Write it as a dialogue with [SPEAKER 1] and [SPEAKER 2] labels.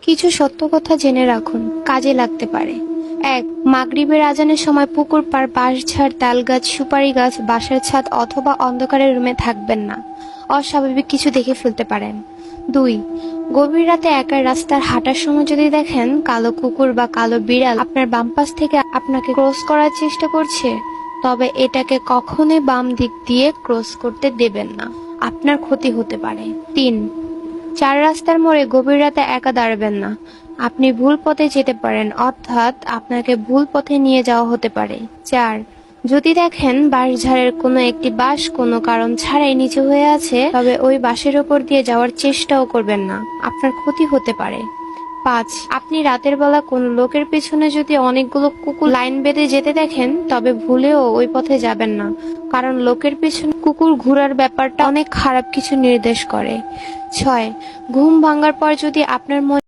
[SPEAKER 1] কিছু সত্য কথা জেনে রাখুন, কাজে লাগতে পারে। ১. মাগরিবের আজানের সময় পুকুর পাড়, বাঁশঝাড়, তালগাছ, সুপারি গাছ, বাসার ছাদ অথবা অন্ধকারের রুমে থাকবেন না। অস্বাভাবিক কিছু দেখে ফেলতে পারেন। ২. গভীর রাতে একা রাস্তার হাঁটার সময় যদি দেখেন কালো কুকুর বা কালো বিড়াল আপনার বাম পাশ থেকে আপনাকে ক্রস করার চেষ্টা করছে, তবে এটাকে কখনোই বাম দিক দিয়ে ক্রস করতে দেবেন না, আপনার ক্ষতি হতে পারে। ৩. চার রাস্তার মোড়ে গভীর রাতে একা দাঁড়াবেন না। আপনি ভুল পথে যেতে পারেন, অর্থাৎ আপনাকে ভুল পথে নিয়ে যাওয়া হতে পারে। ৪. যদি দেখেন বাঁশঝাড়ের কোনো একটি বাঁশ কোনো কারণ ছাড়াই নিচু হয়ে আছে, তবে ওই বাঁশের ওপর দিয়ে যাওয়ার চেষ্টাও করবেন না, আপনার ক্ষতি হতে পারে। ৫. আপনি রাতের বেলা কোনো লোকের পেছনে যদি অনেকগুলো কুকুর লাইন বেঁধে যেতে দেখেন, তবে ভুলেও ওই পথে যাবেন না, কারণ লোকের পেছনে কুকুর ঘোরার ব্যাপারটা অনেক খারাপ কিছু নির্দেশ করে। ৬. ঘুম ভাঙার পর যদি আপনার মনে